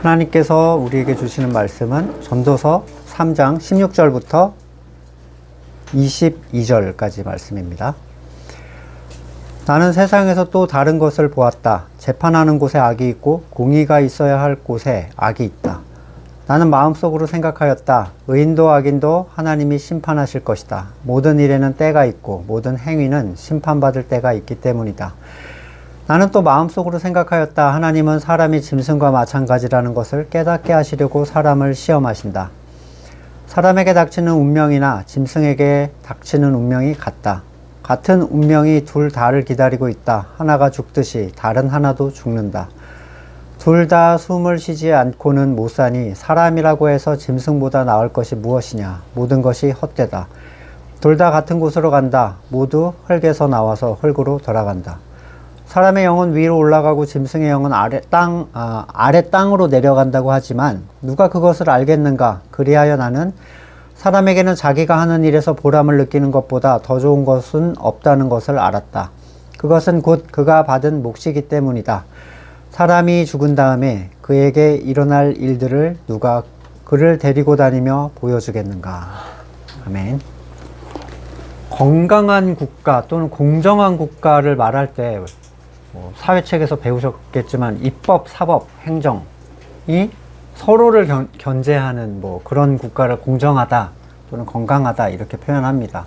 하나님께서 우리에게 주시는 말씀은 전도서 3장 16절부터 22절까지 말씀입니다. 나는 세상에서 또 다른 것을 보았다. 재판하는 곳에 악이 있고 공의가 있어야 할 곳에 악이 있다. 나는 마음속으로 생각하였다. 의인도 악인도 하나님이 심판하실 것이다. 모든 일에는 때가 있고 모든 행위는 심판받을 때가 있기 때문이다. 나는 또 마음속으로 생각하였다. 하나님은 사람이 짐승과 마찬가지라는 것을 깨닫게 하시려고 사람을 시험하신다. 사람에게 닥치는 운명이나 짐승에게 닥치는 운명이 같다. 같은 운명이 둘 다를 기다리고 있다. 하나가 죽듯이 다른 하나도 죽는다. 둘 다 숨을 쉬지 않고는 못 사니 사람이라고 해서 짐승보다 나을 것이 무엇이냐. 모든 것이 헛되다. 둘 다 같은 곳으로 간다. 모두 흙에서 나와서 흙으로 돌아간다. 사람의 영은 위로 올라가고 짐승의 영은 아래 땅으로 내려간다고 하지만 누가 그것을 알겠는가? 그리하여 나는 사람에게는 자기가 하는 일에서 보람을 느끼는 것보다 더 좋은 것은 없다는 것을 알았다. 그것은 곧 그가 받은 몫이기 때문이다. 사람이 죽은 다음에 그에게 일어날 일들을 누가 그를 데리고 다니며 보여주겠는가? 아멘. 건강한 국가 또는 공정한 국가를 말할 때 사회책에서 배우셨겠지만 입법, 사법, 행정이 서로를 견제하는 그런 국가를 공정하다 또는 건강하다 이렇게 표현합니다.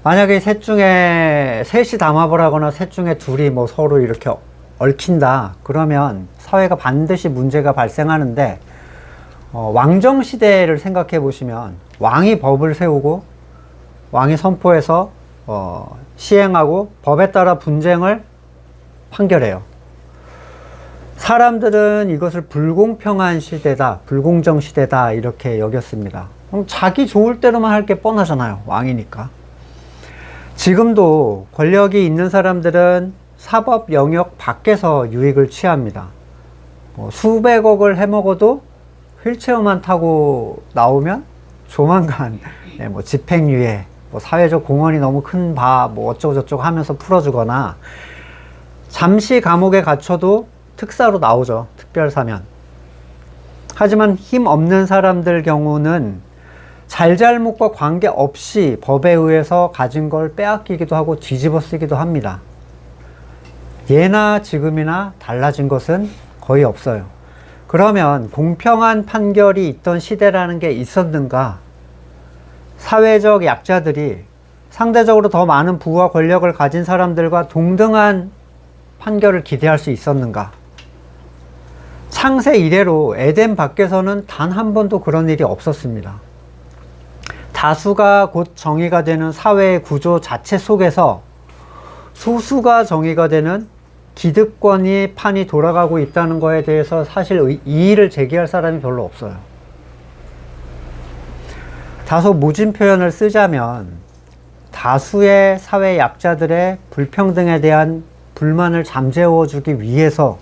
만약에 셋 중에 셋이 담합을 하거나 셋 중에 둘이 서로 이렇게 얽힌다 그러면 사회가 반드시 문제가 발생하는데 왕정 시대를 생각해 보시면 왕이 법을 세우고 왕이 선포해서 시행하고 법에 따라 분쟁을 판결해요. 사람들은 이것을 불공평한 시대다, 불공정 시대다 이렇게 여겼습니다. 그럼 자기 좋을 대로만 할 게 뻔하잖아요. 왕이니까. 지금도 권력이 있는 사람들은 사법 영역 밖에서 유익을 취합니다. 수백억을 해먹어도 휠체어만 타고 나오면 조만간 집행유예, 사회적 공헌이 너무 큰 어쩌고저쩌고 하면서 풀어주거나 잠시 감옥에 갇혀도 특사로 나오죠. 특별사면. 하지만 힘 없는 사람들 경우는 잘잘못과 관계없이 법에 의해서 가진 걸 빼앗기기도 하고 뒤집어 쓰기도 합니다. 예나 지금이나 달라진 것은 거의 없어요. 그러면 공평한 판결이 있던 시대라는 게 있었는가? 사회적 약자들이 상대적으로 더 많은 부와 권력을 가진 사람들과 동등한 판결을 기대할 수 있었는가? 창세 이래로 에덴 밖에서는 단 한 번도 그런 일이 없었습니다. 다수가 곧 정의가 되는 사회의 구조 자체 속에서 소수가 정의가 되는 기득권이 판이 돌아가고 있다는 거에 대해서 사실 이의를 제기할 사람이 별로 없어요. 다소 모진 표현을 쓰자면 다수의 사회 약자들의 불평등에 대한 불만을 잠재워주기 위해서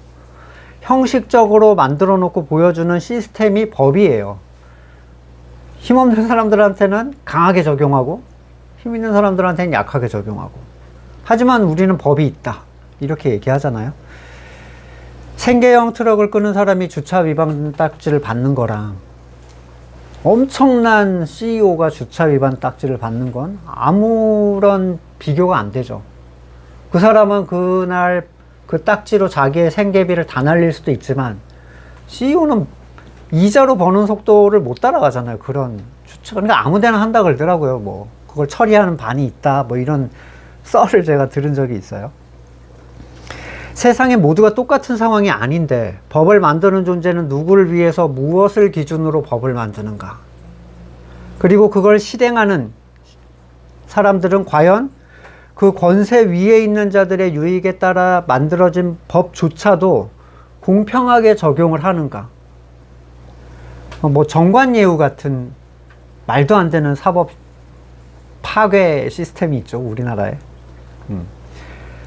형식적으로 만들어 놓고 보여주는 시스템이 법이에요. 힘없는 사람들한테는 강하게 적용하고 힘 있는 사람들한테는 약하게 적용하고. 하지만 우리는 법이 있다 이렇게 얘기하잖아요. 생계형 트럭을 끄는 사람이 주차 위반 딱지를 받는 거랑 엄청난 CEO가 주차 위반 딱지를 받는 건 아무런 비교가 안 되죠. 그 사람은 그날 그 딱지로 자기의 생계비를 다 날릴 수도 있지만 CEO는 이자로 버는 속도를 못 따라가잖아요. 그런 주차. 그러니까 아무 데나 한다 그러더라고요. 그걸 처리하는 반이 있다. 이런 썰을 제가 들은 적이 있어요. 세상에 모두가 똑같은 상황이 아닌데 법을 만드는 존재는 누구를 위해서 무엇을 기준으로 법을 만드는가? 그리고 그걸 실행하는 사람들은 과연 그 권세 위에 있는 자들의 유익에 따라 만들어진 법조차도 공평하게 적용을 하는가? 정관예우 같은 말도 안 되는 사법 파괴 시스템이 있죠, 우리나라에.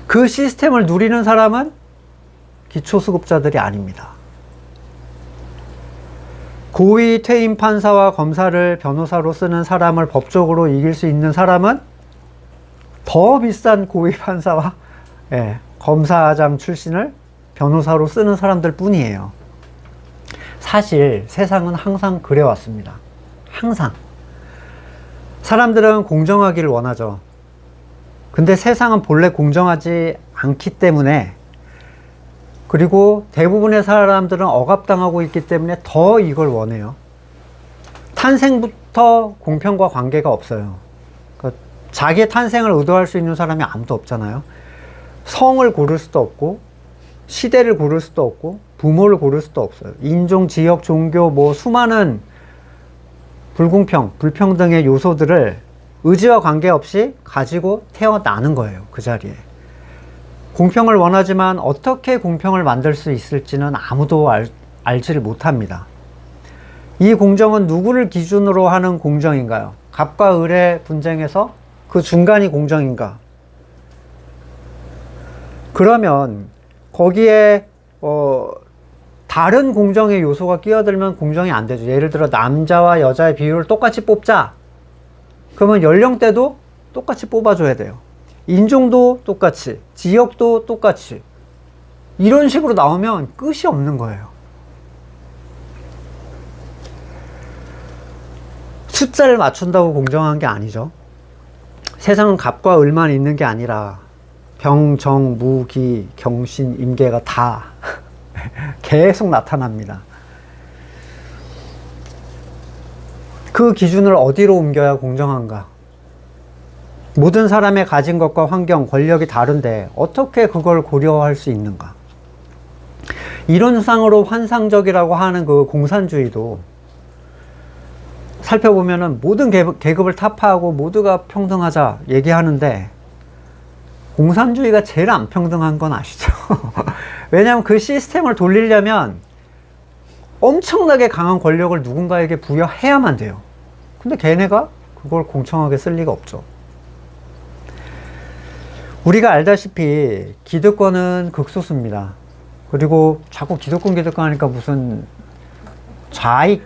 그 시스템을 누리는 사람은 기초수급자들이 아닙니다. 고위 퇴임 판사와 검사를 변호사로 쓰는 사람을 법적으로 이길 수 있는 사람은 더 비싼 고위 판사와 검사장 출신을 변호사로 쓰는 사람들 뿐이에요. 사실 세상은 항상 그래왔습니다. 항상. 사람들은 공정하기를 원하죠. 근데 세상은 본래 공정하지 않기 때문에, 그리고 대부분의 사람들은 억압당하고 있기 때문에 더 이걸 원해요. 탄생부터 공평과 관계가 없어요. 그러니까 자기의 탄생을 의도할 수 있는 사람이 아무도 없잖아요. 성을 고를 수도 없고, 시대를 고를 수도 없고, 부모를 고를 수도 없어요. 인종, 지역, 종교, 뭐 수많은 불공평, 불평등의 요소들을 의지와 관계없이 가지고 태어나는 거예요. 그 자리에. 공평을 원하지만 어떻게 공평을 만들 수 있을지는 아무도 알지를 못합니다. 이 공정은 누구를 기준으로 하는 공정인가요? 갑과 을의 분쟁에서 그 중간이 공정인가? 그러면 거기에 다른 공정의 요소가 끼어들면 공정이 안 되죠. 예를 들어 남자와 여자의 비율을 똑같이 뽑자. 그러면 연령대도 똑같이 뽑아줘야 돼요. 인종도 똑같이, 지역도 똑같이. 이런 식으로 나오면 끝이 없는 거예요. 숫자를 맞춘다고 공정한 게 아니죠. 세상은 갑과 을만 있는 게 아니라 병, 정, 무, 기, 경신, 임계가 다 계속 나타납니다. 그 기준을 어디로 옮겨야 공정한가? 모든 사람의 가진 것과 환경, 권력이 다른데 어떻게 그걸 고려할 수 있는가? 이론상으로 환상적이라고 하는 그 공산주의도 살펴보면은 모든 계급을 타파하고 모두가 평등하자 얘기하는데 공산주의가 제일 안 평등한 건 아시죠? 왜냐하면 그 시스템을 돌리려면 엄청나게 강한 권력을 누군가에게 부여해야만 돼요. 근데 걔네가 그걸 공평하게 쓸 리가 없죠. 우리가 알다시피 기득권은 극소수입니다. 그리고 자꾸 기득권 하니까 무슨 좌익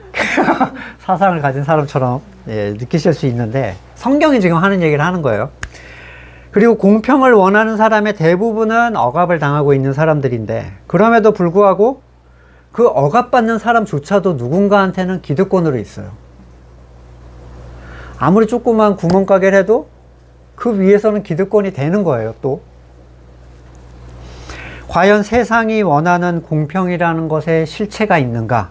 사상을 가진 사람처럼 느끼실 수 있는데 성경이 지금 하는 얘기를 하는 거예요. 그리고 공평을 원하는 사람의 대부분은 억압을 당하고 있는 사람들인데 그럼에도 불구하고 그 억압받는 사람조차도 누군가한테는 기득권으로 있어요. 아무리 조그만 구멍가게를 해도 그 위에서는 기득권이 되는 거예요. 또 과연 세상이 원하는 공평이라는 것에 실체가 있는가?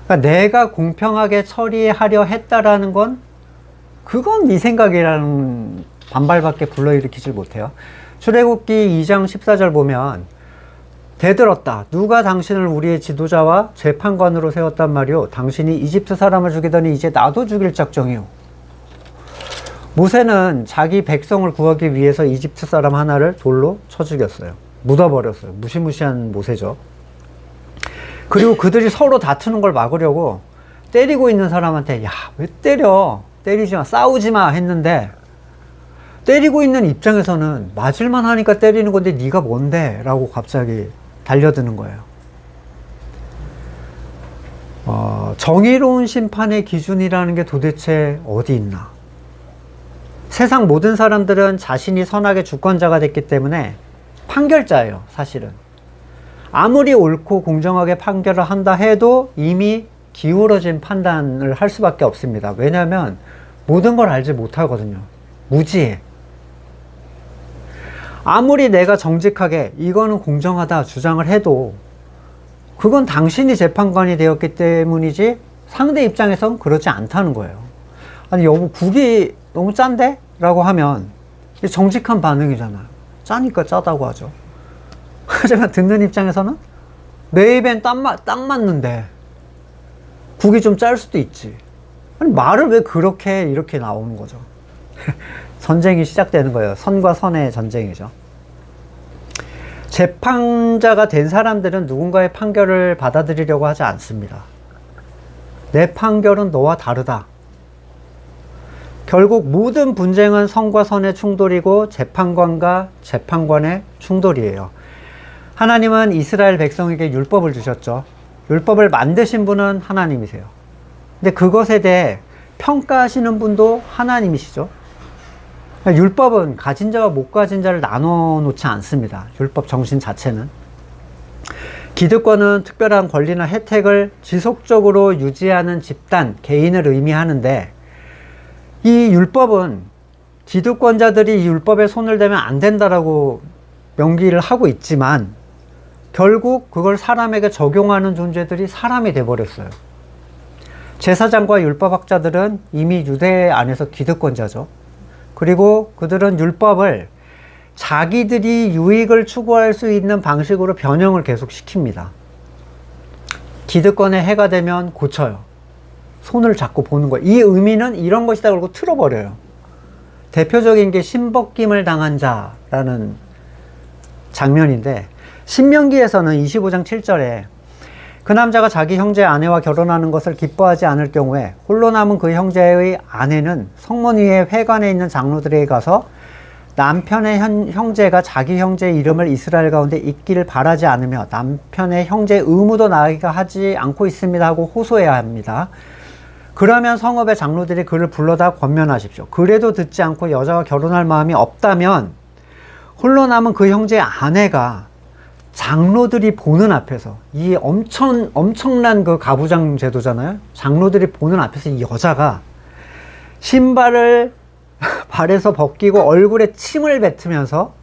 그러니까 내가 공평하게 처리하려 했다라는 건 그건 네 생각이라는 반발밖에 불러일으키질 못해요. 출애굽기 2장 14절 보면 대들었다. 누가 당신을 우리의 지도자와 재판관으로 세웠단 말이오. 당신이 이집트 사람을 죽이더니 이제 나도 죽일 작정이오. 모세는 자기 백성을 구하기 위해서 이집트 사람 하나를 돌로 쳐 죽였어요. 묻어버렸어요. 무시무시한 모세죠. 그리고 그들이 서로 다투는 걸 막으려고 때리고 있는 사람한테 야, 왜 때려? 때리지 마, 싸우지 마 했는데 때리고 있는 입장에서는 맞을만 하니까 때리는 건데 네가 뭔데? 라고 갑자기 달려드는 거예요. 정의로운 심판의 기준이라는 게 도대체 어디 있나? 세상 모든 사람들은 자신이 선악의 주권자가 됐기 때문에 판결자예요, 사실은. 아무리 옳고 공정하게 판결을 한다 해도 이미 기울어진 판단을 할 수밖에 없습니다. 왜냐하면 모든 걸 알지 못하거든요. 무지해. 아무리 내가 정직하게 이거는 공정하다 주장을 해도 그건 당신이 재판관이 되었기 때문이지 상대 입장에선 그렇지 않다는 거예요. 아니 여보 국이 너무 짠데? 라고 하면 정직한 반응이잖아요. 짜니까 짜다고 하죠. 하지만 듣는 입장에서는 내 입엔 딱 맞는데 국이 좀 짤 수도 있지. 아니 말을 왜 그렇게 이렇게 나오는 거죠. 전쟁이 시작되는 거예요. 선과 선의 전쟁이죠. 재판자가 된 사람들은 누군가의 판결을 받아들이려고 하지 않습니다. 내 판결은 너와 다르다. 결국 모든 분쟁은 선과 선의 충돌이고 재판관과 재판관의 충돌이에요. 하나님은 이스라엘 백성에게 율법을 주셨죠. 율법을 만드신 분은 하나님이세요. 근데 그것에 대해 평가하시는 분도 하나님이시죠. 율법은 가진 자와 못 가진 자를 나눠 놓지 않습니다. 율법 정신 자체는. 기득권은 특별한 권리나 혜택을 지속적으로 유지하는 집단, 개인을 의미하는데, 이 율법은 기득권자들이 이 율법에 손을 대면 안 된다라고 명기를 하고 있지만 결국 그걸 사람에게 적용하는 존재들이 사람이 돼버렸어요. 제사장과 율법학자들은 이미 유대 안에서 기득권자죠. 그리고 그들은 율법을 자기들이 유익을 추구할 수 있는 방식으로 변형을 계속 시킵니다. 기득권에 해가 되면 고쳐요. 손을 잡고 보는 거예요. 이 의미는 이런 것이다 그러고 틀어버려요. 대표적인 게 신벗김을 당한 자라는 장면인데, 신명기에서는 25장 7절에 그 남자가 자기 형제의 아내와 결혼하는 것을 기뻐하지 않을 경우에 홀로 남은 그 형제의 아내는 성문 위에 회관에 있는 장로들에게 가서 남편의 형제가 자기 형제의 이름을 이스라엘 가운데 있기를 바라지 않으며 남편의 형제의 의무도 나이가 하지 않고 있습니다 하고 호소해야 합니다. 그러면 성읍의 장로들이 그를 불러다 권면하십시오. 그래도 듣지 않고 여자와 결혼할 마음이 없다면 홀로 남은 그 형제의 아내가 장로들이 보는 앞에서, 이 엄청난 그 가부장 제도잖아요. 장로들이 보는 앞에서 이 여자가 신발을 발에서 벗기고 얼굴에 침을 뱉으면서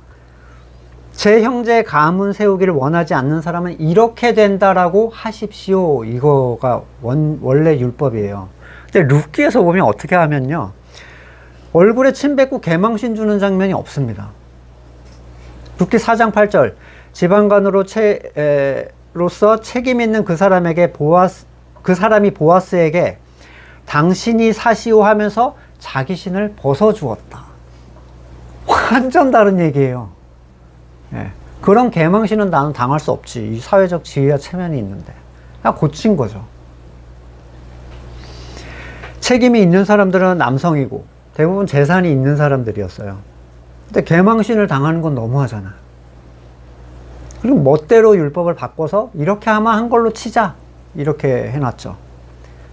제 형제의 가문 세우기를 원하지 않는 사람은 이렇게 된다라고 하십시오. 이거가 원래 율법이에요. 근데 룻기에서 보면 어떻게 하면요, 얼굴에 침 뱉고 개망신 주는 장면이 없습니다. 룻기 4장 8절 지방관으로서 책임 있는 그 사람에게 그 사람이 보아스에게 당신이 사시오 하면서 자기 신을 벗어주었다. 완전 다른 얘기예요. 예. 그런 개망신은 나는 당할 수 없지. 이 사회적 지위와 체면이 있는데. 그냥 고친 거죠. 책임이 있는 사람들은 남성이고 대부분 재산이 있는 사람들이었어요. 근데 개망신을 당하는 건 너무하잖아. 그리고 멋대로 율법을 바꿔서 이렇게 하면 한 걸로 치자, 이렇게 해놨죠.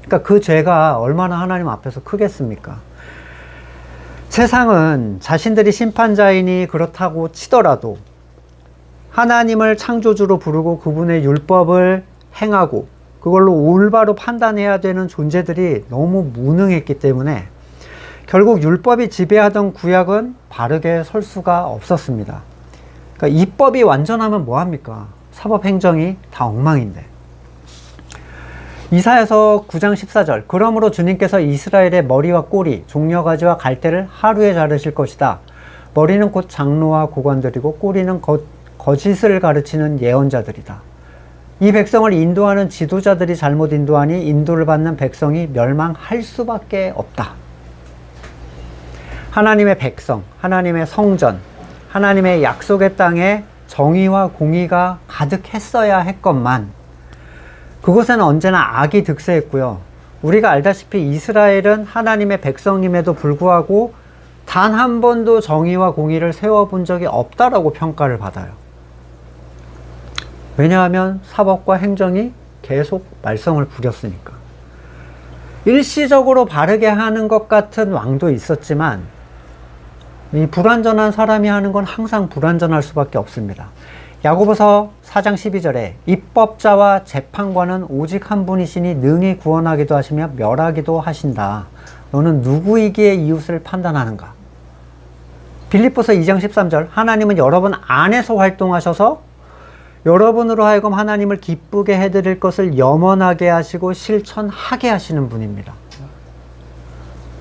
그러니까 그 죄가 얼마나 하나님 앞에서 크겠습니까? 세상은 자신들이 심판자이니 그렇다고 치더라도 하나님을 창조주로 부르고 그분의 율법을 행하고 그걸로 올바로 판단해야 되는 존재들이 너무 무능했기 때문에 결국 율법이 지배하던 구약은 바르게 설 수가 없었습니다. 그러니까 입법이 완전하면 뭐합니까? 사법행정이 다 엉망인데. 이사야서 9장 14절 그러므로 주님께서 이스라엘의 머리와 꼬리, 종려가지와 갈대를 하루에 자르실 것이다. 머리는 곧 장로와 고관들이고 꼬리는 거짓을 가르치는 예언자들이다. 이 백성을 인도하는 지도자들이 잘못 인도하니 인도를 받는 백성이 멸망할 수밖에 없다. 하나님의 백성, 하나님의 성전, 하나님의 약속의 땅에 정의와 공의가 가득했어야 했건만 그곳에는 언제나 악이 득세했고요. 우리가 알다시피 이스라엘은 하나님의 백성임에도 불구하고 단 한 번도 정의와 공의를 세워본 적이 없다라고 평가를 받아요. 왜냐하면 사법과 행정이 계속 말썽을 부렸으니까. 일시적으로 바르게 하는 것 같은 왕도 있었지만 이 불완전한 사람이 하는 건 항상 불완전할 수밖에 없습니다. 야고보서 4장 12절에 입법자와 재판관은 오직 한 분이시니 능히 구원하기도 하시며 멸하기도 하신다. 너는 누구이기에 이웃을 판단하는가? 빌립보서 2장 13절 하나님은 여러분 안에서 활동하셔서 여러분으로 하여금 하나님을 기쁘게 해드릴 것을 염원하게 하시고 실천하게 하시는 분입니다.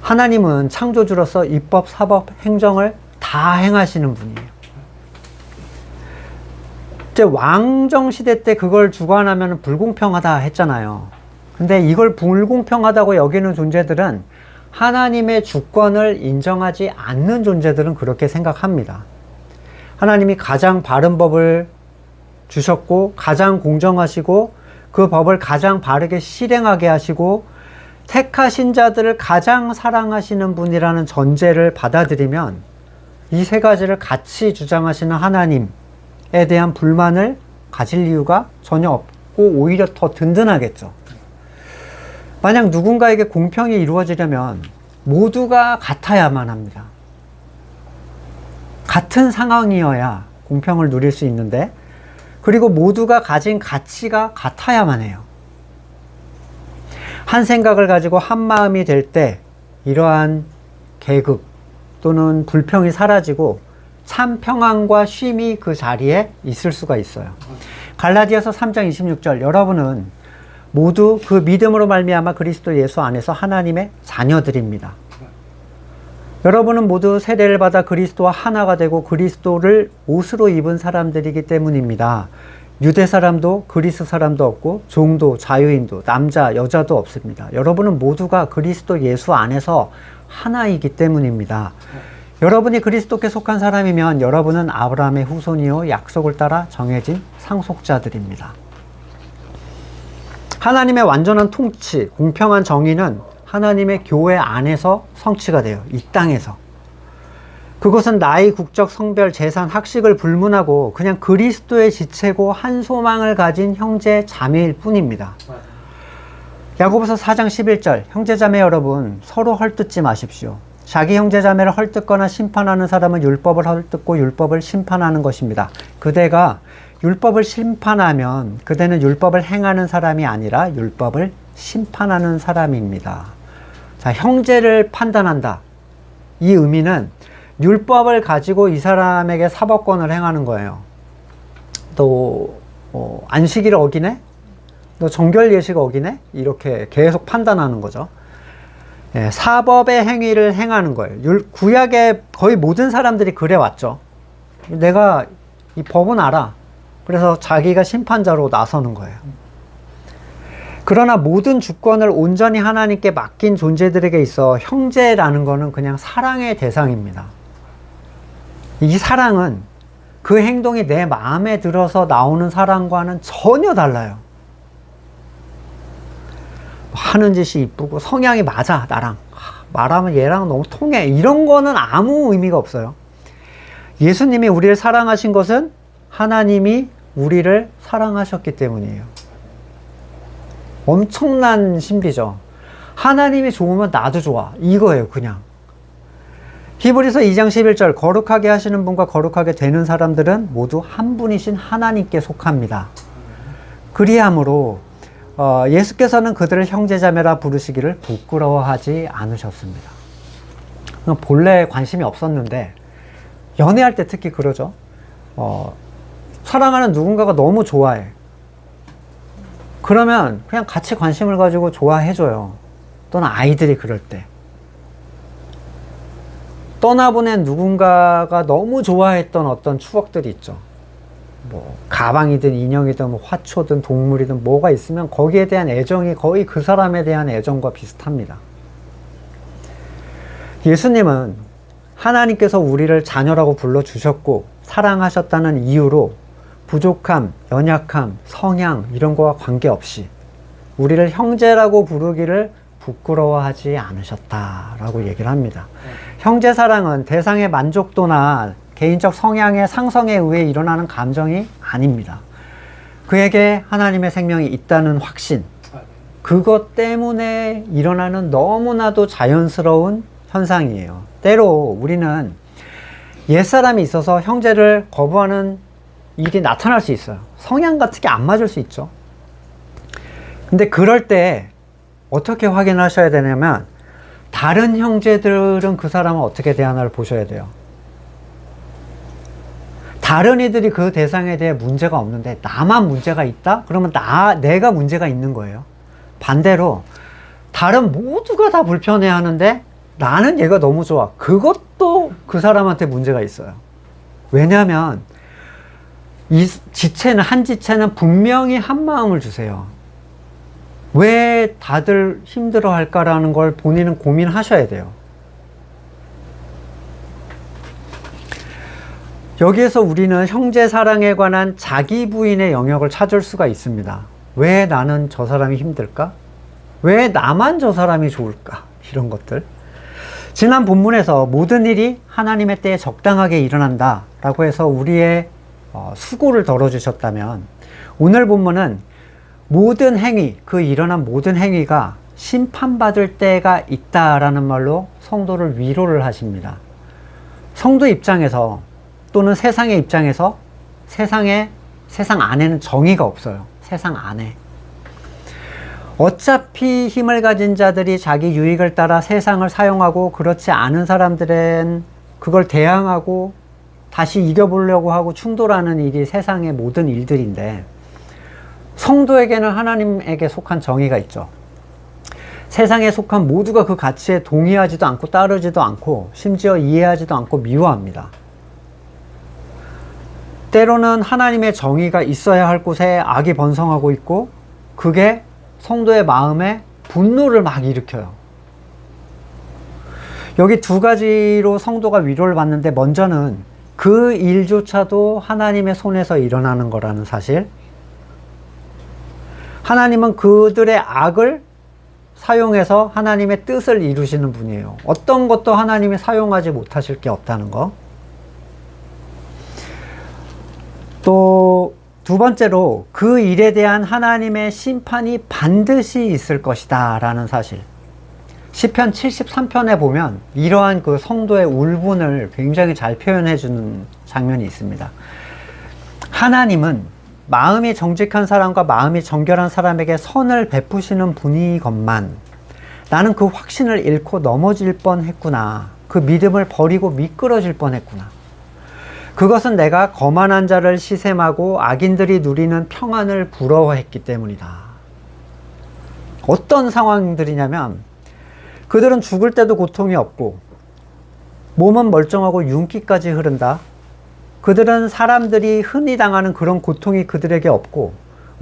하나님은 창조주로서 입법, 사법, 행정을 다 행하시는 분이에요. 이제 왕정시대 때 그걸 주관하면 불공평하다 했잖아요. 근데 이걸 불공평하다고 여기는 존재들은 하나님의 주권을 인정하지 않는 존재들은 그렇게 생각합니다. 하나님이 가장 바른 법을 주셨고 가장 공정하시고 그 법을 가장 바르게 실행하게 하시고 택하신 자들을 가장 사랑하시는 분이라는 전제를 받아들이면 이 세 가지를 같이 주장하시는 하나님에 대한 불만을 가질 이유가 전혀 없고 오히려 더 든든하겠죠. 만약 누군가에게 공평이 이루어지려면 모두가 같아야만 합니다. 같은 상황이어야 공평을 누릴 수 있는데 그리고 모두가 가진 가치가 같아야만 해요. 한 생각을 가지고 한 마음이 될 때 이러한 계급 또는 불평이 사라지고 참 평안과 쉼이 그 자리에 있을 수가 있어요. 갈라디아서 3장 26절, 여러분은 모두 그 믿음으로 말미암아 그리스도 예수 안에서 하나님의 자녀들입니다. 여러분은 모두 세례를 받아 그리스도와 하나가 되고 그리스도를 옷으로 입은 사람들이기 때문입니다. 유대 사람도 그리스 사람도 없고 종도 자유인도 남자 여자도 없습니다. 여러분은 모두가 그리스도 예수 안에서 하나이기 때문입니다. 여러분이 그리스도께 속한 사람이면 여러분은 아브라함의 후손이요 약속을 따라 정해진 상속자들입니다. 하나님의 완전한 통치, 공평한 정의는 하나님의 교회 안에서 성취가 돼요. 이 땅에서. 그것은 나이, 국적, 성별, 재산, 학식을 불문하고 그냥 그리스도의 지체고 한 소망을 가진 형제, 자매일 뿐입니다. 야고보서 4장 11절, 형제자매 여러분 서로 헐뜯지 마십시오. 자기 형제자매를 헐뜯거나 심판하는 사람은 율법을 헐뜯고 율법을 심판하는 것입니다. 그대가 율법을 심판하면 그대는 율법을 행하는 사람이 아니라 율법을 심판하는 사람입니다. 자, 형제를 판단한다. 이 의미는 율법을 가지고 이 사람에게 사법권을 행하는 거예요. 또 안식일을 어기네? 너 정결 예식 어기네? 이렇게 계속 판단하는 거죠. 예, 사법의 행위를 행하는 거예요. 구약의 거의 모든 사람들이 그래 왔죠. 내가 이 법은 알아. 그래서 자기가 심판자로 나서는 거예요. 그러나 모든 주권을 온전히 하나님께 맡긴 존재들에게 있어 형제라는 거는 그냥 사랑의 대상입니다. 이 사랑은 그 행동이 내 마음에 들어서 나오는 사랑과는 전혀 달라요. 하는 짓이 이쁘고 성향이 맞아 나랑, 말하면 얘랑 너무 통해, 이런 거는 아무 의미가 없어요. 예수님이 우리를 사랑하신 것은 하나님이 우리를 사랑하셨기 때문이에요. 엄청난 신비죠. 하나님이 좋으면 나도 좋아, 이거예요. 그냥 히브리서 2장 11절, 거룩하게 하시는 분과 거룩하게 되는 사람들은 모두 한 분이신 하나님께 속합니다. 그리함으로 예수께서는 그들을 형제자매라 부르시기를 부끄러워하지 않으셨습니다. 본래 관심이 없었는데 연애할 때 특히 그러죠. 사랑하는 누군가가 너무 좋아해. 그러면 그냥 같이 관심을 가지고 좋아해줘요. 또는 아이들이 그럴 때. 떠나보낸 누군가가 너무 좋아했던 어떤 추억들이 있죠. 뭐 가방이든 인형이든 뭐 화초든 동물이든 뭐가 있으면 거기에 대한 애정이 거의 그 사람에 대한 애정과 비슷합니다. 예수님은 하나님께서 우리를 자녀라고 불러주셨고 사랑하셨다는 이유로 부족함, 연약함, 성향 이런 거와 관계없이 우리를 형제라고 부르기를 부끄러워하지 않으셨다라고 얘기를 합니다. 형제 사랑은 대상의 만족도나 개인적 성향의 상성에 의해 일어나는 감정이 아닙니다. 그에게 하나님의 생명이 있다는 확신, 그것 때문에 일어나는 너무나도 자연스러운 현상이에요. 때로 우리는 옛사람이 있어서 형제를 거부하는 일이 나타날 수 있어요. 성향 같은 게 안 맞을 수 있죠. 근데 그럴 때 어떻게 확인하셔야 되냐면 다른 형제들은 그 사람을 어떻게 대하나를 보셔야 돼요. 다른 이들이 그 대상에 대해 문제가 없는데 나만 문제가 있다? 그러면 내가 문제가 있는 거예요. 반대로 다른 모두가 다 불편해 하는데 나는 얘가 너무 좋아. 그것도 그 사람한테 문제가 있어요. 왜냐하면 한 지체는 분명히 한 마음을 주세요. 왜 다들 힘들어 할까라는 걸 본인은 고민하셔야 돼요. 여기에서 우리는 형제 사랑에 관한 자기 부인의 영역을 찾을 수가 있습니다. 왜 나는 저 사람이 힘들까? 왜 나만 저 사람이 좋을까? 이런 것들. 지난 본문에서 모든 일이 하나님의 때에 적당하게 일어난다 라고 해서 우리의 수고를 덜어주셨다면 오늘 본문은 모든 행위, 그 일어난 모든 행위가 심판받을 때가 있다라는 말로 성도를 위로를 하십니다. 성도 입장에서 또는 세상의 입장에서 세상의 세상 안에는 정의가 없어요. 세상 안에. 어차피 힘을 가진 자들이 자기 유익을 따라 세상을 사용하고 그렇지 않은 사람들은 그걸 대항하고 다시 이겨보려고 하고 충돌하는 일이 세상의 모든 일들인데, 성도에게는 하나님에게 속한 정의가 있죠. 세상에 속한 모두가 그 가치에 동의하지도 않고 따르지도 않고 심지어 이해하지도 않고 미워합니다. 때로는 하나님의 정의가 있어야 할 곳에 악이 번성하고 있고, 그게 성도의 마음에 분노를 막 일으켜요. 여기 두 가지로 성도가 위로를 받는데, 먼저는 그 일조차도 하나님의 손에서 일어나는 거라는 사실. 하나님은 그들의 악을 사용해서 하나님의 뜻을 이루시는 분이에요. 어떤 것도 하나님이 사용하지 못하실 게 없다는 거. 또 두 번째로 그 일에 대한 하나님의 심판이 반드시 있을 것이다 라는 사실. 시편 73편에 보면 이러한 그 성도의 울분을 굉장히 잘 표현해 주는 장면이 있습니다. 하나님은 마음이 정직한 사람과 마음이 정결한 사람에게 선을 베푸시는 분이건만 나는 그 확신을 잃고 넘어질 뻔했구나. 그 믿음을 버리고 미끄러질 뻔했구나. 그것은 내가 거만한 자를 시샘하고 악인들이 누리는 평안을 부러워했기 때문이다. 어떤 상황들이냐면, 그들은 죽을 때도 고통이 없고 몸은 멀쩡하고 윤기까지 흐른다. 그들은 사람들이 흔히 당하는 그런 고통이 그들에게 없고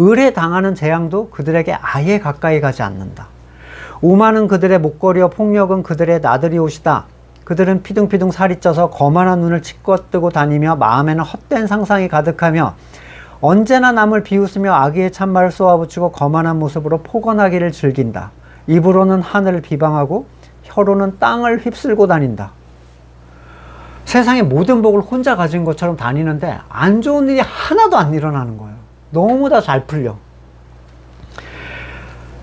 을에 당하는 재앙도 그들에게 아예 가까이 가지 않는다. 오만은 그들의 목걸이요 폭력은 그들의 나들이 옷이다. 그들은 피둥피둥 살이 쪄서 거만한 눈을 치꺼뜨고 다니며 마음에는 헛된 상상이 가득하며 언제나 남을 비웃으며 악의의 찬말을 쏘아붙이고 거만한 모습으로 포건하기를 즐긴다. 입으로는 하늘을 비방하고 혀로는 땅을 휩쓸고 다닌다. 세상의 모든 복을 혼자 가진 것처럼 다니는데 안 좋은 일이 하나도 안 일어나는 거예요. 너무 다 잘 풀려.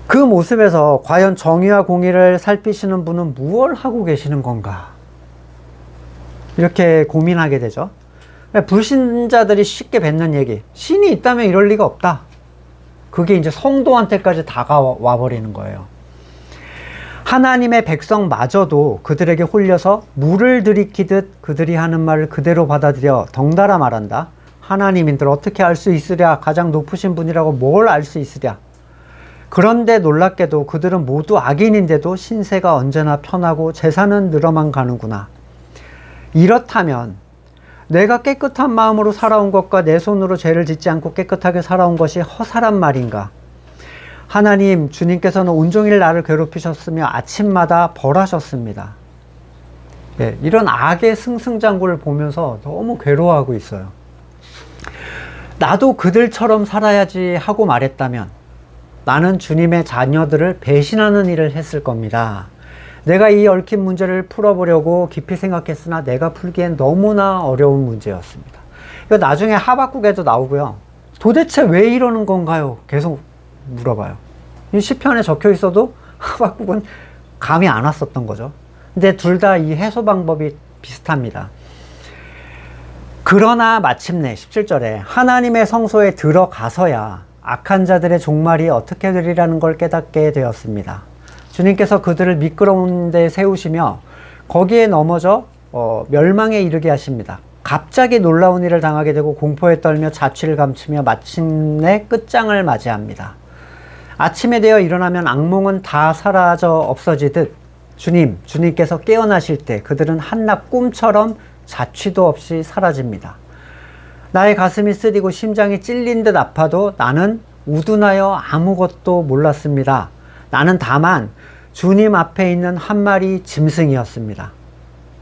그 모습에서 과연 정의와 공의를 살피시는 분은 무엇을 하고 계시는 건가? 이렇게 고민하게 되죠. 불신자들이 쉽게 뱉는 얘기, 신이 있다면 이럴 리가 없다. 그게 이제 성도한테까지 다가와 버리는 거예요. 하나님의 백성마저도 그들에게 홀려서 물을 들이키듯 그들이 하는 말을 그대로 받아들여 덩달아 말한다. 하나님인들 어떻게 알 수 있으랴? 가장 높으신 분이라고 뭘 알 수 있으랴? 그런데 놀랍게도 그들은 모두 악인인데도 신세가 언제나 편하고 재산은 늘어만 가는구나. 이렇다면 내가 깨끗한 마음으로 살아온 것과 내 손으로 죄를 짓지 않고 깨끗하게 살아온 것이 허사란 말인가? 하나님, 주님께서는 온종일 나를 괴롭히셨으며 아침마다 벌하셨습니다. 예, 이런 악의 승승장구를 보면서 너무 괴로워하고 있어요. 나도 그들처럼 살아야지 하고 말했다면 나는 주님의 자녀들을 배신하는 일을 했을 겁니다. 내가 이 얽힌 문제를 풀어보려고 깊이 생각했으나 내가 풀기엔 너무나 어려운 문제였습니다. 이거 나중에 하박국에도 나오고요. 도대체 왜 이러는 건가요? 계속 물어봐요. 이 시편에 적혀 있어도 하박국은 감이 안 왔었던 거죠. 근데 둘 다 이 해소 방법이 비슷합니다. 그러나 마침내 17절에 하나님의 성소에 들어가서야 악한 자들의 종말이 어떻게 되리라는 걸 깨닫게 되었습니다. 주님께서 그들을 미끄러운 데 세우시며 거기에 넘어져 멸망에 이르게 하십니다. 갑자기 놀라운 일을 당하게 되고 공포에 떨며 자취를 감추며 마침내 끝장을 맞이합니다. 아침에 되어 일어나면 악몽은 다 사라져 없어지듯 주님께서 깨어나실 때 그들은 한낱 꿈처럼 자취도 없이 사라집니다. 나의 가슴이 쓰리고 심장이 찔린 듯 아파도 나는 우둔하여 아무것도 몰랐습니다. 나는 다만 주님 앞에 있는 한 마리 짐승이었습니다.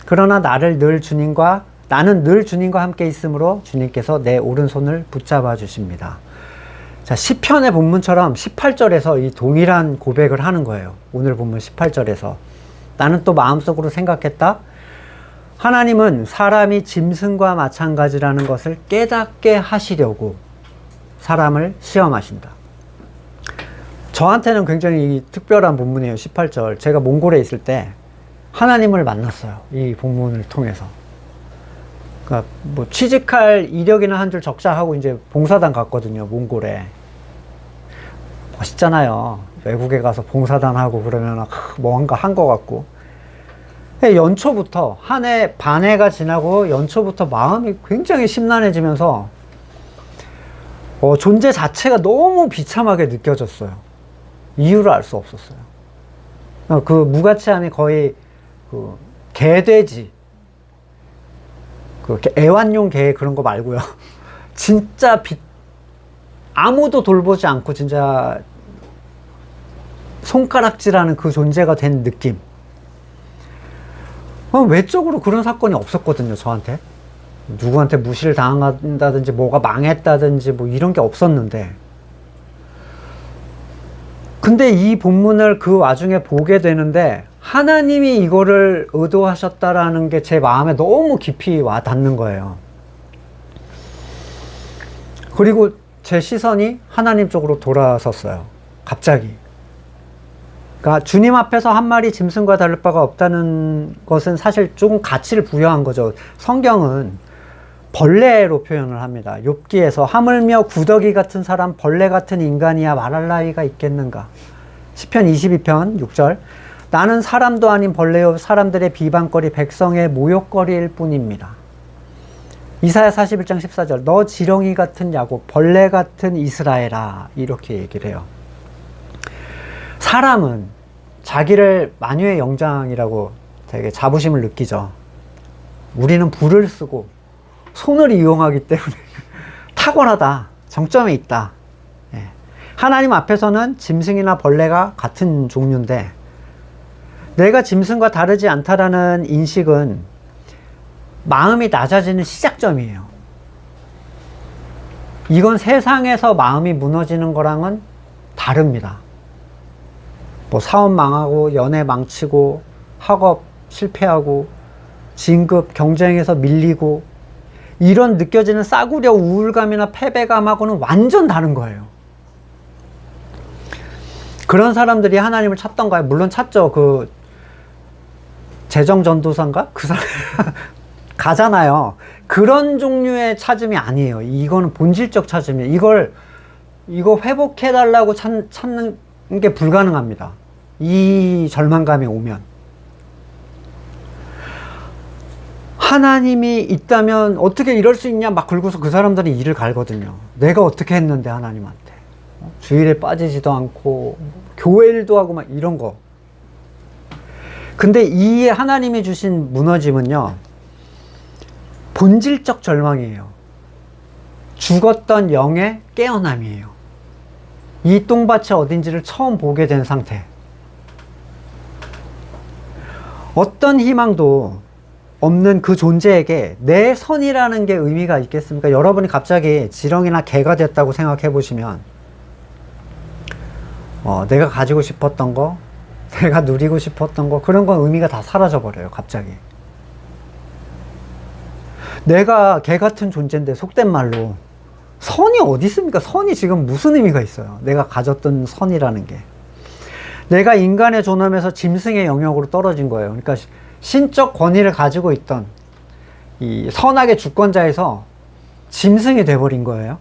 그러나 나는 늘 주님과 함께 있으므로 주님께서 내 오른손을 붙잡아 주십니다. 자, 시편의 본문처럼 18절에서 이 동일한 고백을 하는 거예요. 오늘 본문 18절에서. 나는 또 마음속으로 생각했다. 하나님은 사람이 짐승과 마찬가지라는 것을 깨닫게 하시려고 사람을 시험하신다. 저한테는 굉장히 특별한 본문이에요. 18절. 제가 몽골에 있을 때 하나님을 만났어요. 이 본문을 통해서. 그러니까 뭐 취직할 이력이나 한 줄 적자 하고 이제 봉사단 갔거든요, 몽골에. 멋있잖아요. 외국에 가서 봉사단 하고 그러면 뭔가 한 것 같고. 연초부터, 한 해, 반 해가 지나고 연초부터 마음이 굉장히 심란해지면서 존재 자체가 너무 비참하게 느껴졌어요. 이유를 알 수 없었어요. 그 무가치함이 거의 그 개돼지, 그 애완용 개 그런 거 말고요. 진짜 아무도 돌보지 않고 진짜 손가락질하는 그 존재가 된 느낌. 외적으로 그런 사건이 없었거든요, 저한테. 누구한테 무시를 당한다든지 뭐가 망했다든지 뭐 이런 게 없었는데, 근데 이 본문을 그 와중에 보게 되는데 하나님이 이거를 의도하셨다라는 게 제 마음에 너무 깊이 와 닿는 거예요. 그리고 제 시선이 하나님 쪽으로 돌아섰어요, 갑자기. 그러니까 주님 앞에서 한 마리 짐승과 다를 바가 없다는 것은 사실 조금 가치를 부여한 거죠. 성경은 벌레로 표현을 합니다. 욥기에서 하물며 구더기 같은 사람, 벌레 같은 인간이야 말할 나위가 있겠는가. 시편 22편 6절. 나는 사람도 아닌 벌레요 사람들의 비방거리, 백성의 모욕거리일 뿐입니다. 이사야 41장 14절. 너 지렁이 같은 야곱, 벌레 같은 이스라엘아. 이렇게 얘기를 해요. 사람은 자기를 만유의 영장이라고 되게 자부심을 느끼죠. 우리는 불을 쓰고 손을 이용하기 때문에 탁월하다, 정점에 있다. 하나님 앞에서는 짐승이나 벌레가 같은 종류인데, 내가 짐승과 다르지 않다라는 인식은 마음이 낮아지는 시작점이에요. 이건 세상에서 마음이 무너지는 거랑은 다릅니다. 뭐 사업 망하고 연애 망치고 학업 실패하고 진급 경쟁에서 밀리고 이런 느껴지는 싸구려 우울감이나 패배감하고는 완전 다른 거예요. 그런 사람들이 하나님을 찾던가요? 물론 찾죠. 그 재정전도사인가? 그 사람 가잖아요. 그런 종류의 찾음이 아니에요. 이거는 본질적 찾음이에요. 이거 회복해달라고 찾는 게 불가능합니다. 이 절망감이 오면. 하나님이 있다면 어떻게 이럴 수 있냐 막 긁고서 그 사람들이 이를 갈거든요. 내가 어떻게 했는데 하나님한테. 주일에 빠지지도 않고 교회 일도 하고 막 이런 거. 근데 이 하나님이 주신 무너짐은요, 본질적 절망이에요. 죽었던 영의 깨어남이에요. 이 똥밭이 어딘지를 처음 보게 된 상태. 어떤 희망도 없는 그 존재에게 내 선이라는 게 의미가 있겠습니까? 여러분이 갑자기 지렁이나 개가 됐다고 생각해 보시면, 내가 가지고 싶었던 거, 내가 누리고 싶었던 거, 그런 건 의미가 다 사라져 버려요, 갑자기. 내가 개 같은 존재인데, 속된 말로 선이 어디 있습니까? 선이 지금 무슨 의미가 있어요? 내가 가졌던 선이라는 게. 내가 인간의 존엄에서 짐승의 영역으로 떨어진 거예요. 그러니까 신적 권위를 가지고 있던 이 선악의 주권자에서 짐승이 돼버린 거예요.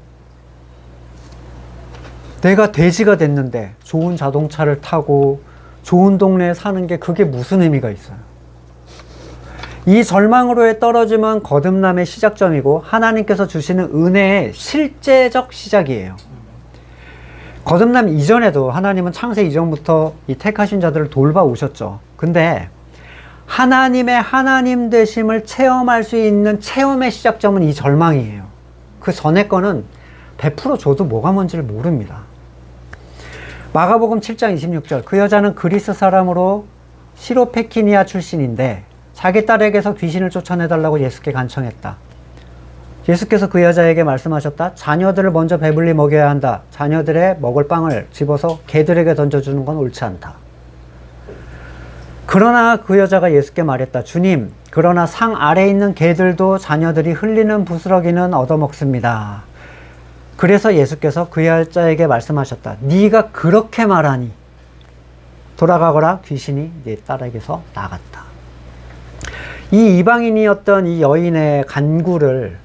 내가 돼지가 됐는데 좋은 자동차를 타고 좋은 동네에 사는 게 그게 무슨 의미가 있어요? 이 절망으로의 떨어짐은 거듭남의 시작점이고 하나님께서 주시는 은혜의 실제적 시작이에요. 거듭남 이전에도 하나님은 창세 이전부터 이 택하신 자들을 돌봐오셨죠. 근데 하나님의 하나님 되심을 체험할 수 있는 체험의 시작점은 이 절망이에요. 그 전에 거는 100% 줘도 뭐가 뭔지를 모릅니다. 마가복음 7장 26절. 그 여자는 그리스 사람으로 시로페키니아 출신인데 자기 딸에게서 귀신을 쫓아내달라고 예수께 간청했다. 예수께서 그 여자에게 말씀하셨다. 자녀들을 먼저 배불리 먹여야 한다. 자녀들의 먹을 빵을 집어서 개들에게 던져주는 건 옳지 않다. 그러나 그 여자가 예수께 말했다. 주님, 그러나 상 아래에 있는 개들도 자녀들이 흘리는 부스러기는 얻어먹습니다. 그래서 예수께서 그 여자에게 말씀하셨다. 네가 그렇게 말하니 돌아가거라. 귀신이 네 딸에게서 나갔다. 이 이방인이었던 이 여인의 간구를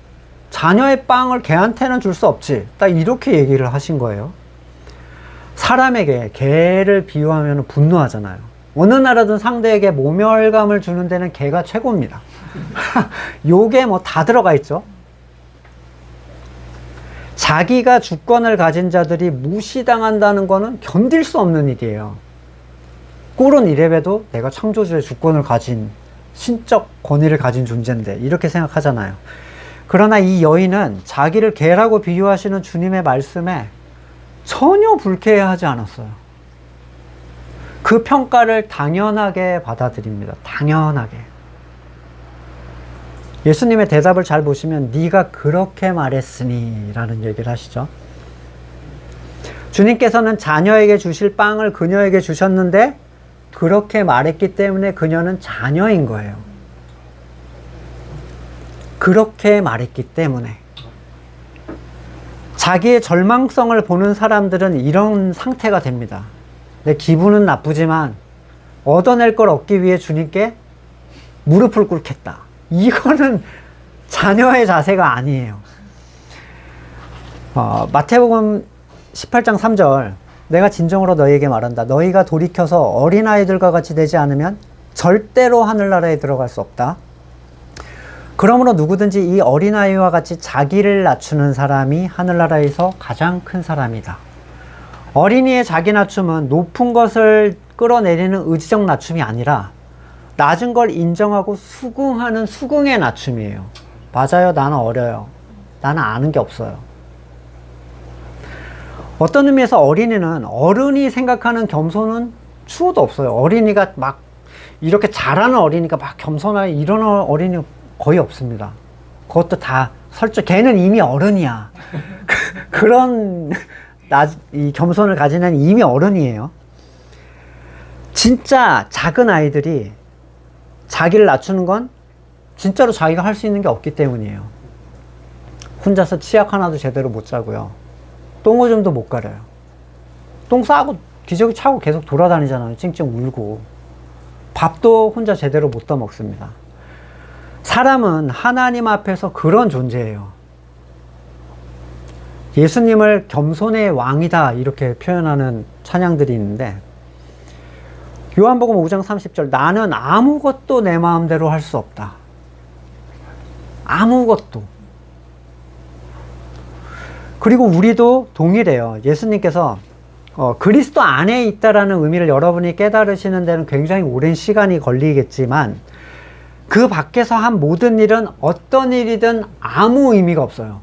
자녀의 빵을 개한테는 줄 수 없지. 딱 이렇게 얘기를 하신 거예요. 사람에게 개를 비유하면 분노하잖아요. 어느 나라든 상대에게 모멸감을 주는 데는 개가 최고입니다. 요게 뭐 다 들어가 있죠. 자기가 주권을 가진 자들이 무시당한다는 거는 견딜 수 없는 일이에요. 꼴은 이래봬도 내가 창조주의 주권을 가진 신적 권위를 가진 존재인데 이렇게 생각하잖아요. 그러나 이 여인은 자기를 개라고 비유하시는 주님의 말씀에 전혀 불쾌해하지 않았어요. 그 평가를 당연하게 받아들입니다. 당연하게. 예수님의 대답을 잘 보시면 네가 그렇게 말했으니 라는 얘기를 하시죠. 주님께서는 자녀에게 주실 빵을 그녀에게 주셨는데 그렇게 말했기 때문에 그녀는 자녀인 거예요. 그렇게 말했기 때문에. 자기의 절망성을 보는 사람들은 이런 상태가 됩니다. 내 기분은 나쁘지만 얻어낼 걸 얻기 위해 주님께 무릎을 꿇겠다. 이거는 자녀의 자세가 아니에요. 마태복음 18장 3절 내가 진정으로 너희에게 말한다. 너희가 돌이켜서 어린아이들과 같이 되지 않으면 절대로 하늘나라에 들어갈 수 없다. 그러므로 누구든지 이 어린아이와 같이 자기를 낮추는 사람이 하늘나라에서 가장 큰 사람이다. 어린이의 자기 낮춤은 높은 것을 끌어내리는 의지적 낮춤이 아니라 낮은 걸 인정하고 수긍하는 수긍의 낮춤이에요. 맞아요. 나는 어려요. 나는 아는 게 없어요. 어떤 의미에서 어린이는 어른이 생각하는 겸손은 추호도 없어요. 어린이가 막 이렇게 잘하는 어린이가 막 겸손하게 이런 어린이 거의 없습니다. 그것도 다 설정, 걔는 이미 어른이야. 그런 이 겸손을 가지는 이미 어른이에요. 진짜 작은 아이들이 자기를 낮추는 건 진짜로 자기가 할 수 있는 게 없기 때문이에요. 혼자서 치약 하나도 제대로 못 자고요. 똥오줌도 못 가려요. 똥 싸고 기저귀 차고 계속 돌아다니잖아요. 찡찡 울고. 밥도 혼자 제대로 못 떠먹습니다. 사람은 하나님 앞에서 그런 존재예요. 예수님을 겸손의 왕이다 이렇게 표현하는 찬양들이 있는데 요한복음 5장 30절 나는 아무것도 내 마음대로 할 수 없다. 아무것도. 그리고 우리도 동일해요. 예수님께서 그리스도 안에 있다라는 의미를 여러분이 깨달으시는 데는 굉장히 오랜 시간이 걸리겠지만 그 밖에서 한 모든 일은 어떤 일이든 아무 의미가 없어요.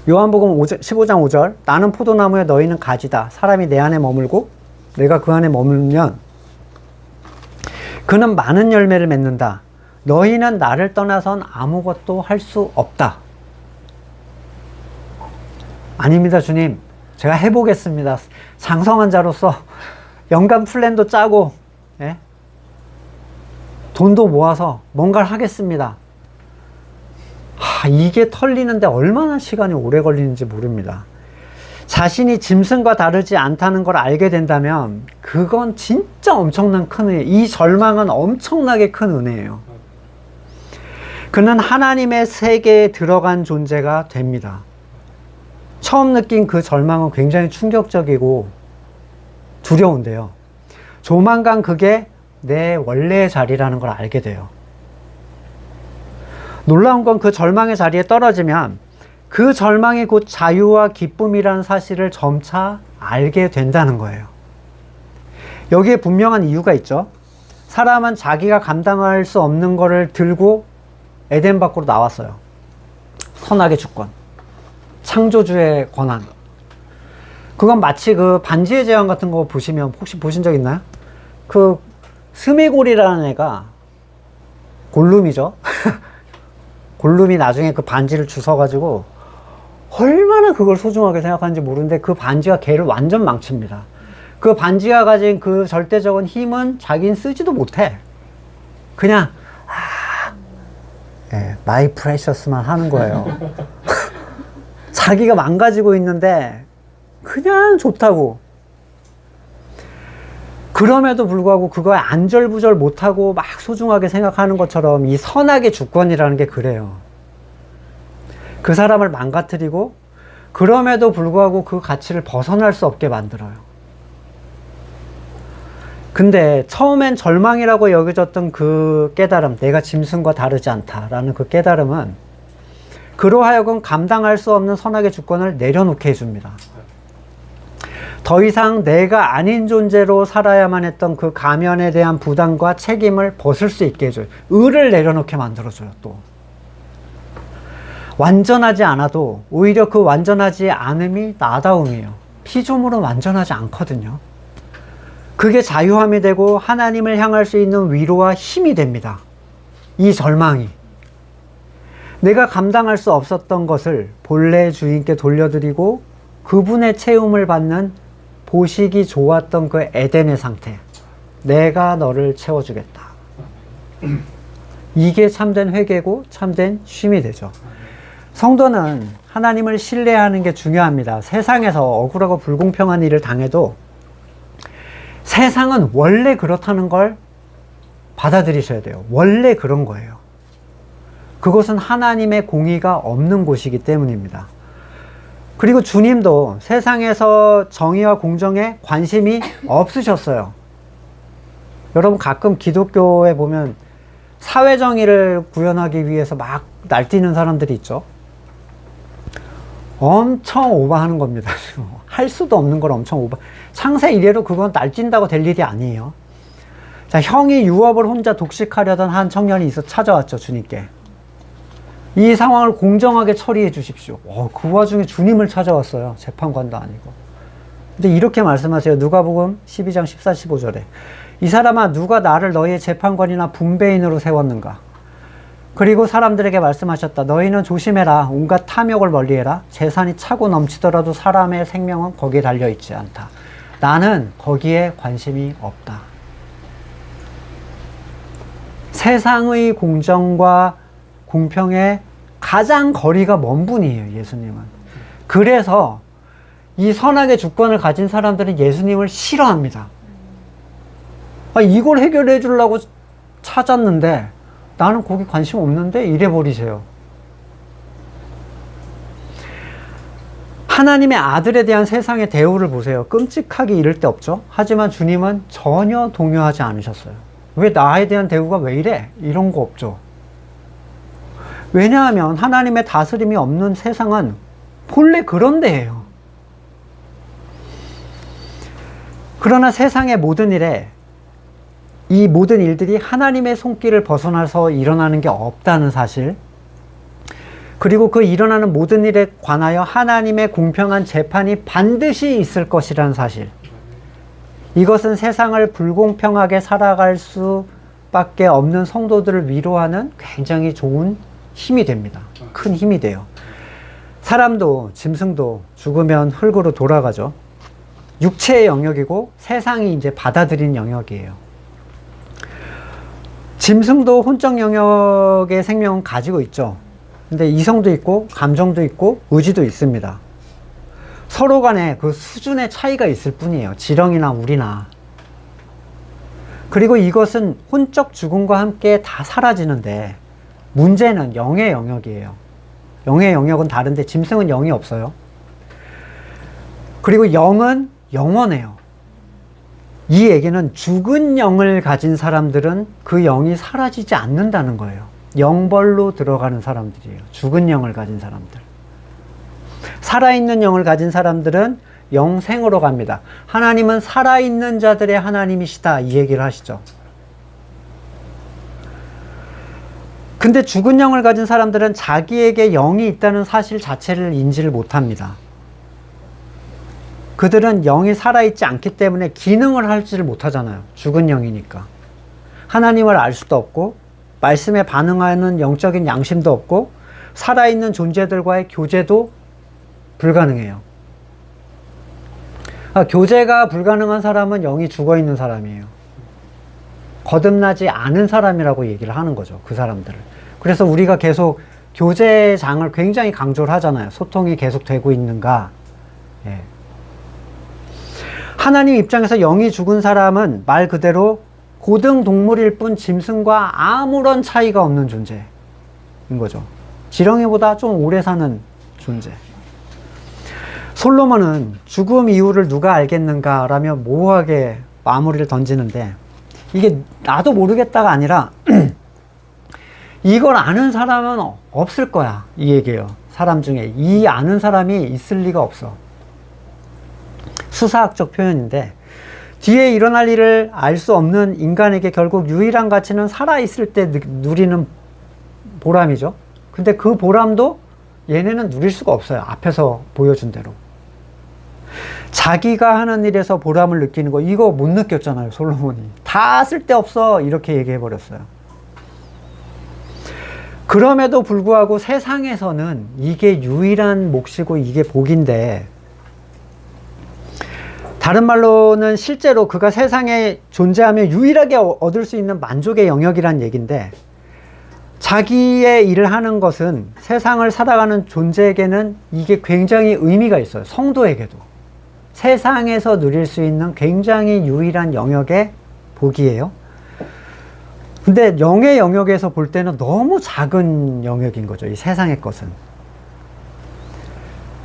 요한복음 15장 5절 나는 포도나무에 너희는 가지다. 사람이 내 안에 머물고 내가 그 안에 머물면 그는 많은 열매를 맺는다. 너희는 나를 떠나선 아무것도 할 수 없다. 아닙니다, 주님. 제가 해보겠습니다. 장성한 자로서 연간 플랜도 짜고 예? 돈도 모아서 뭔가를 하겠습니다. 이게 털리는데 얼마나 시간이 오래 걸리는지 모릅니다. 자신이 짐승과 다르지 않다는 걸 알게 된다면 그건 진짜 엄청난 큰 은혜. 이 절망은 엄청나게 큰 은혜예요. 그는 하나님의 세계에 들어간 존재가 됩니다. 처음 느낀 그 절망은 굉장히 충격적이고 두려운데요. 조만간 그게 내 원래의 자리라는 걸 알게 돼요. 놀라운 건 그 절망의 자리에 떨어지면 그 절망이 곧 자유와 기쁨이라는 사실을 점차 알게 된다는 거예요. 여기에 분명한 이유가 있죠. 사람은 자기가 감당할 수 없는 거를 들고 에덴 밖으로 나왔어요. 선악의 주권, 창조주의 권한. 그건 마치 그 반지의 제왕 같은 거 보시면 혹시 보신 적 있나요? 그 스메골이라는 애가 골룸이죠. 골룸이 나중에 그 반지를 주워가지고 얼마나 그걸 소중하게 생각하는지 모르는데 그 반지가 걔를 완전 망칩니다. 그 반지가 가진 그 절대적인 힘은 자기는 쓰지도 못해. 그냥 마이 프레셔스만 하는 거예요. 자기가 망가지고 있는데 그냥 좋다고. 그럼에도 불구하고 그거에 안절부절 못하고 막 소중하게 생각하는 것처럼 이 선악의 주권이라는 게 그래요. 그 사람을 망가뜨리고 그럼에도 불구하고 그 가치를 벗어날 수 없게 만들어요. 근데 처음엔 절망이라고 여겨졌던 그 깨달음, 내가 짐승과 다르지 않다라는 그 깨달음은 그로 하여금 감당할 수 없는 선악의 주권을 내려놓게 해줍니다. 더 이상 내가 아닌 존재로 살아야만 했던 그 가면에 대한 부담과 책임을 벗을 수 있게 해줘요. 의를 내려놓게 만들어줘요. 또 완전하지 않아도 오히려 그 완전하지 않음이 나다움이에요. 피조물은 완전하지 않거든요. 그게 자유함이 되고 하나님을 향할 수 있는 위로와 힘이 됩니다. 이 절망이 내가 감당할 수 없었던 것을 본래 주인께 돌려드리고 그분의 채움을 받는 보시기 좋았던 그 에덴의 상태, 내가 너를 채워주겠다. 이게 참된 회개고 참된 쉼이 되죠. 성도는 하나님을 신뢰하는 게 중요합니다. 세상에서 억울하고 불공평한 일을 당해도 세상은 원래 그렇다는 걸 받아들이셔야 돼요. 원래 그런 거예요. 그것은 하나님의 공의가 없는 곳이기 때문입니다. 그리고 주님도 세상에서 정의와 공정에 관심이 없으셨어요. 여러분 가끔 기독교에 보면 사회정의를 구현하기 위해서 막 날뛰는 사람들이 있죠. 엄청 오버하는 겁니다. 할 수도 없는 걸 엄청 오버. 창세 이래로 그건 날뛴다고 될 일이 아니에요. 자, 형이 유업을 혼자 독식하려던 한 청년이 찾아왔죠, 주님께. 이 상황을 공정하게 처리해 주십시오. 그 와중에 주님을 찾아왔어요. 재판관도 아니고. 근데 이렇게 말씀하세요. 누가복음 12장 14, 15절에. 이 사람아, 누가 나를 너희의 재판관이나 분배인으로 세웠는가? 그리고 사람들에게 말씀하셨다. 너희는 조심해라. 온갖 탐욕을 멀리해라. 재산이 차고 넘치더라도 사람의 생명은 거기에 달려있지 않다. 나는 거기에 관심이 없다. 세상의 공정과 공평에 가장 거리가 먼 분이에요, 예수님은. 그래서 이 선악의 주권을 가진 사람들은 예수님을 싫어합니다. 이걸 해결해 주려고 찾았는데 나는 거기 관심 없는데 이래버리세요. 하나님의 아들에 대한 세상의 대우를 보세요. 끔찍하게 이를 데 없죠. 하지만 주님은 전혀 동요하지 않으셨어요. 왜 나에 대한 대우가 왜 이래? 이런 거 없죠. 왜냐하면 하나님의 다스림이 없는 세상은 본래 그런 데예요. 그러나 세상의 모든 일에 이 모든 일들이 하나님의 손길을 벗어나서 일어나는 게 없다는 사실, 그리고 그 일어나는 모든 일에 관하여 하나님의 공평한 재판이 반드시 있을 것이라는 사실, 이것은 세상을 불공평하게 살아갈 수밖에 없는 성도들을 위로하는 굉장히 좋은 힘이 됩니다. 큰 힘이 돼요. 사람도 짐승도 죽으면 흙으로 돌아가죠. 육체의 영역이고 세상이 이제 받아들인 영역이에요. 짐승도 혼적 영역의 생명은 가지고 있죠. 근데 이성도 있고 감정도 있고 의지도 있습니다. 서로 간에 그 수준의 차이가 있을 뿐이에요. 지렁이나 우리나. 그리고 이것은 혼적 죽음과 함께 다 사라지는데 문제는 영의 영역이에요. 영의 영역은 다른데 짐승은 영이 없어요. 그리고 영은 영원해요. 이 얘기는 죽은 영을 가진 사람들은 그 영이 사라지지 않는다는 거예요. 영벌로 들어가는 사람들이에요. 죽은 영을 가진 사람들. 살아있는 영을 가진 사람들은 영생으로 갑니다. 하나님은 살아있는 자들의 하나님이시다, 이 얘기를 하시죠. 근데 죽은 영을 가진 사람들은 자기에게 영이 있다는 사실 자체를 인지를 못합니다. 그들은 영이 살아있지 않기 때문에 기능을 하지를 못하잖아요. 죽은 영이니까. 하나님을 알 수도 없고 말씀에 반응하는 영적인 양심도 없고 살아있는 존재들과의 교제도 불가능해요. 교제가 불가능한 사람은 영이 죽어있는 사람이에요. 거듭나지 않은 사람이라고 얘기를 하는 거죠. 그 사람들을. 그래서 우리가 계속 교제장을 굉장히 강조를 하잖아요. 소통이 계속 되고 있는가. 예. 하나님 입장에서 영이 죽은 사람은 말 그대로 고등 동물일 뿐 짐승과 아무런 차이가 없는 존재인 거죠. 지렁이보다 좀 오래 사는 존재. 솔로몬은 죽음 이유를 누가 알겠는가 라며 모호하게 마무리를 던지는데, 이게 나도 모르겠다가 아니라 이걸 아는 사람은 없을 거야, 이 얘기예요. 사람 중에 이 아는 사람이 있을 리가 없어. 수사학적 표현인데, 뒤에 일어날 일을 알 수 없는 인간에게 결국 유일한 가치는 살아있을 때 누리는 보람이죠. 근데 그 보람도 얘네는 누릴 수가 없어요. 앞에서 보여준 대로. 자기가 하는 일에서 보람을 느끼는 거, 이거 못 느꼈잖아요, 솔로몬이. 다 쓸데없어, 이렇게 얘기해 버렸어요. 그럼에도 불구하고 세상에서는 이게 유일한 몫이고 이게 복인데, 다른 말로는 실제로 그가 세상에 존재하며 유일하게 얻을 수 있는 만족의 영역이란 얘기인데, 자기의 일을 하는 것은 세상을 살아가는 존재에게는 이게 굉장히 의미가 있어요. 성도에게도. 세상에서 누릴 수 있는 굉장히 유일한 영역의 복이에요. 근데 영의 영역에서 볼 때는 너무 작은 영역인 거죠, 이 세상의 것은.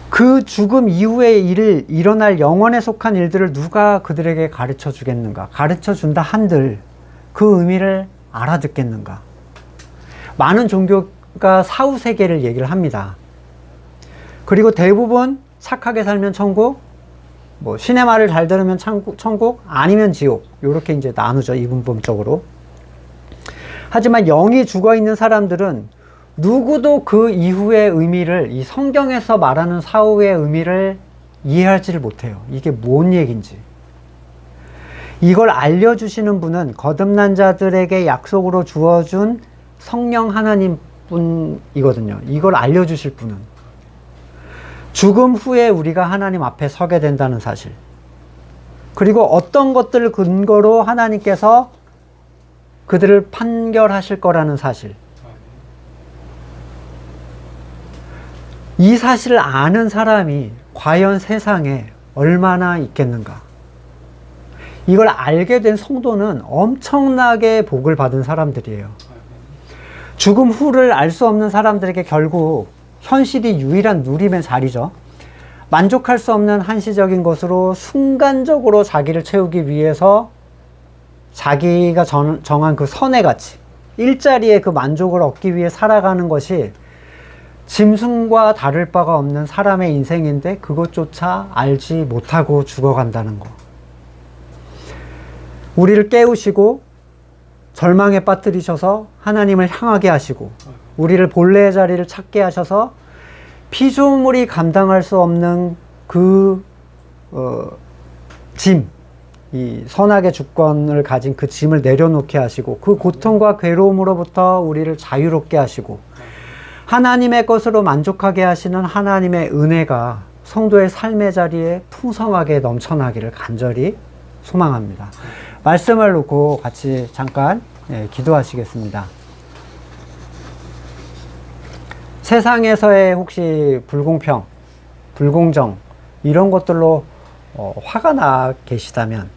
그 죽음 이후에 일어날 영원에 속한 일들을 누가 그들에게 가르쳐 주겠는가? 가르쳐 준다 한들 그 의미를 알아듣겠는가? 많은 종교가 사후세계를 얘기를 합니다. 그리고 대부분 착하게 살면 천국, 뭐 신의 말을 잘 들으면 천국, 아니면 지옥, 이렇게 이제 나누죠, 이분법적으로. 하지만 영이 죽어 있는 사람들은 누구도 그 이후의 의미를, 이 성경에서 말하는 사후의 의미를 이해하지를 못해요. 이게 뭔 얘기인지. 이걸 알려주시는 분은 거듭난 자들에게 약속으로 주어준 성령 하나님 뿐이거든요. 이걸 알려주실 분은. 죽음 후에 우리가 하나님 앞에 서게 된다는 사실. 그리고 어떤 것들을 근거로 하나님께서 그들을 판결하실 거라는 사실. 이 사실을 아는 사람이 과연 세상에 얼마나 있겠는가? 이걸 알게 된 성도는 엄청나게 복을 받은 사람들이에요. 죽음 후를 알 수 없는 사람들에게 결국 현실이 유일한 누림의 자리죠. 만족할 수 없는 한시적인 것으로 순간적으로 자기를 채우기 위해서 자기가 정한 그 선의 가치, 일자리의 그 만족을 얻기 위해 살아가는 것이 짐승과 다를 바가 없는 사람의 인생인데, 그것조차 알지 못하고 죽어간다는 거. 우리를 깨우시고 절망에 빠뜨리셔서 하나님을 향하게 하시고, 우리를 본래의 자리를 찾게 하셔서 피조물이 감당할 수 없는 그 짐, 이 선악의 주권을 가진 그 짐을 내려놓게 하시고, 그 고통과 괴로움으로부터 우리를 자유롭게 하시고, 하나님의 것으로 만족하게 하시는 하나님의 은혜가 성도의 삶의 자리에 풍성하게 넘쳐나기를 간절히 소망합니다. 말씀을 놓고 같이 잠깐 기도하시겠습니다. 세상에서의 혹시 불공평, 불공정, 이런 것들로 화가 나 계시다면,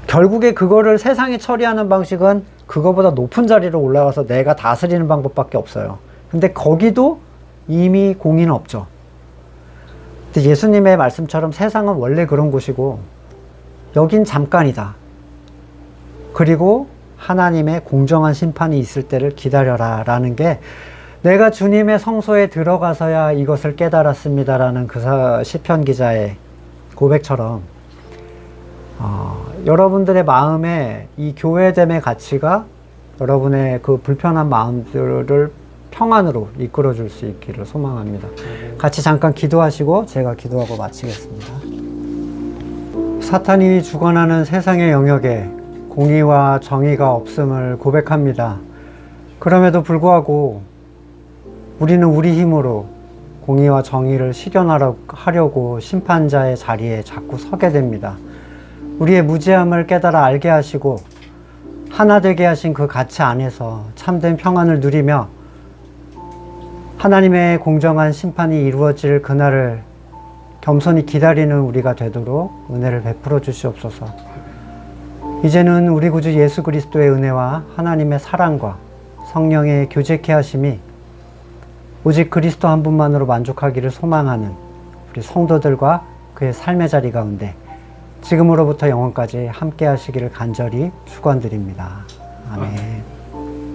결국에 그거를 세상이 처리하는 방식은 그거보다 높은 자리로 올라가서 내가 다스리는 방법밖에 없어요. 근데 거기도 이미 공의는 없죠. 근데 예수님의 말씀처럼 세상은 원래 그런 곳이고 여긴 잠깐이다. 그리고 하나님의 공정한 심판이 있을 때를 기다려라 라는 게, 내가 주님의 성소에 들어가서야 이것을 깨달았습니다 라는 그 시편 기자의 고백처럼, 여러분들의 마음에 이 교회됨의 가치가 여러분의 그 불편한 마음들을 평안으로 이끌어 줄 수 있기를 소망합니다. 같이 잠깐 기도하시고 제가 기도하고 마치겠습니다. 사탄이 주관하는 세상의 영역에 공의와 정의가 없음을 고백합니다. 그럼에도 불구하고 우리는 우리 힘으로 공의와 정의를 실현하려고 심판자의 자리에 자꾸 서게 됩니다. 우리의 무지함을 깨달아 알게 하시고 하나 되게 하신 그 가치 안에서 참된 평안을 누리며 하나님의 공정한 심판이 이루어질 그날을 겸손히 기다리는 우리가 되도록 은혜를 베풀어 주시옵소서. 이제는 우리 구주 예수 그리스도의 은혜와 하나님의 사랑과 성령의 교제케 하심이 오직 그리스도 한 분만으로 만족하기를 소망하는 우리 성도들과 그의 삶의 자리 가운데 지금으로부터 영원까지 함께 하시기를 간절히 축원드립니다. 아멘.